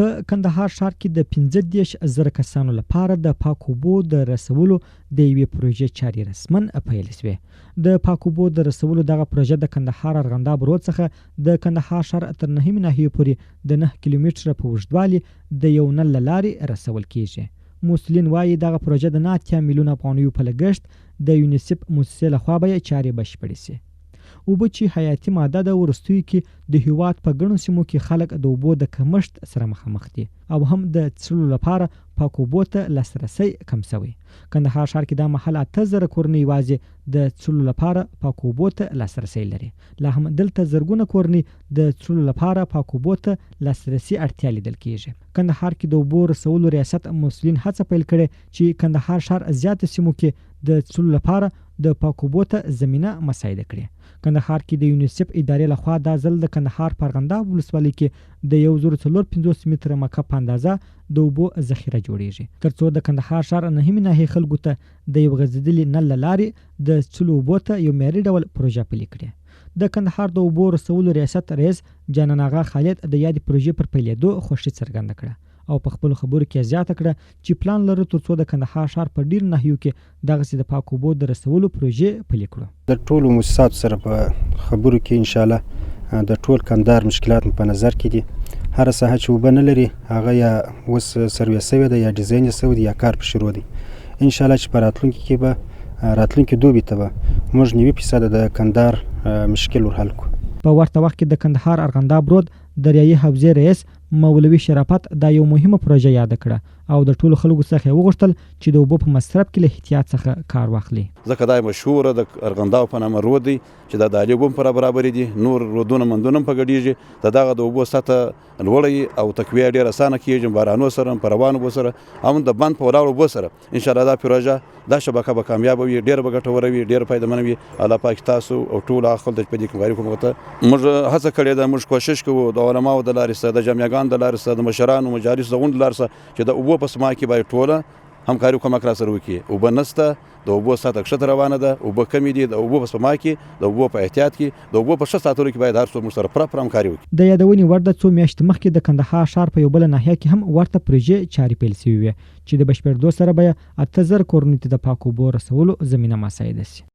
په کندهار ښار کې د 15,000 کسانو لپاره د پاکو اوبو د رسولو د یوې پروژې چارې رسماً پیل شوې. د پاکو اوبو د رسولو دغه پروژه د کندهار ارغنداب رود څخه د کندهار ښار تر 9 ناحیو پورې د 9 کیلومتره په اوږدوالي د یو نل له لارې رسول کیږي. مسؤلین وایي دغه پروژه د 9 میلیونه افغانیو په لګښت د یونیسف موسسې لخوا به چارې بشپړې شي. اوبه چې حیاتي ماده ده وروستیو کې د هیواد په ګڼو سیمو کې خلک د اوبو د کمښت سره مخامخ دي او هم د څښلو لپاره پاکو اوبو ته لاسرسی کم شوی. کندهار ښار کې دا مهال 8,000 کورنۍ یوازې د څښلو لپاره پاکو اوبو ته لاسرسی لري. لا هم دلته زرګونه کورنۍ د څښلو لپاره پاکو اوبو ته لاسرسي اړتیا لیدل کیږي. کندهار کې د اوبو رسولو ریاست مسؤلین هڅه پیل کړې چې کندهار ښار زیات سیمو کې د څښلو لپاره د پاکو اوبو ته زمینه مساعده کړي. کندهار کې د یونیسف ادارې لخوا دا ځل د کندهار په ارغنداب ولسوالۍ کې د 1,450 متره مکعب په اندازه د اوبو ذخیره جوړیږي ترڅو د کندهار ښار 9 ناحیې خلکو ته د یو غځېدلي نل له لارې د څښلو اوبو ته یو معیاري ډول پروژه پلي کړې. د کندهار د اوبو رسولو ریاست رئیس جانان آغا خالد د یادې پروژې پر پیلېدو خوښي څرګنده کړه او په خپلو خبرو کې زیاته کړه چې پلان لرو ترڅو د کندهار ښار په ډیرو ناحیو کې دغسې د پاکو اوبو د رسولو پروژې پلي کړو. د ټولو مؤسساتو سره په خبرو کې انشاءالله د ټول کندهار مشکلات په نظر کې دي. هر ساحه چې اوبه نه لري هغه یا اوس سروې شوې ده یا ډیزاین یې شوی دی یا کار په شروع دی. انشاءالله چې په راتلونکي کې به راتلونکي دوبي ته به موږ 90% د کندهار مشکل ورحل کړو. په ورته وخت کې د کندهار ارغنداب رود دریایي حوزې رئیس مولوي شرافت دا یو مهمه پروژه یاد کړه او د ټولو خلکو څخه وغوښتل چې د اوبو په مصرف کې له احتیاط څخه کار واخلي. ځکه دا مشهوره د ارغنداب په نامه رود دی چې دا د عالي اوبو په برابر دي، نور رودونه مندونه په ګډیږي، دغه د اوبو سطح لوړه او تقویه ډیره اسانه کیږي بارانو سره په روانو اوبو سره هم د بند په ولاړو اوبو سره. ان شاء الله دا پروژه دا شبکه به کامیاب وي، ډیره به ګټوره وي، ډیره فایدمن وي. الله پاک تاسو او ټول خلک په دې کې غوړي کوم ته موږ هڅه کړې ده، موږ کوشش کوو د علماو د لارې سره د جامعګانو د لارې سره د مشرانو مجالس د غونډو د لارې سره چې د اوبو په سما کې باید ټوله همکاري کومک را سره وکړي. اوبه نشته، د اوبو سطح ښکته روانه ده، اوبه کمې دي، د اوبو په سپما کې، د اوبو په احتیاط کې، د اوبو په ښه ساتلو کې باید هر څوک موږ سره پوره همکاري وکړي. د یادونې وړ ده څو میاشتې مخکې د کندهار ښار په یو بله ناحیه کې هم ورته پروژې چارې پیل شوې وې چې د بشپړېدو سره به 8,000 کورنیو ته د پاکو اوبو رسولو زمینه مساعده شي.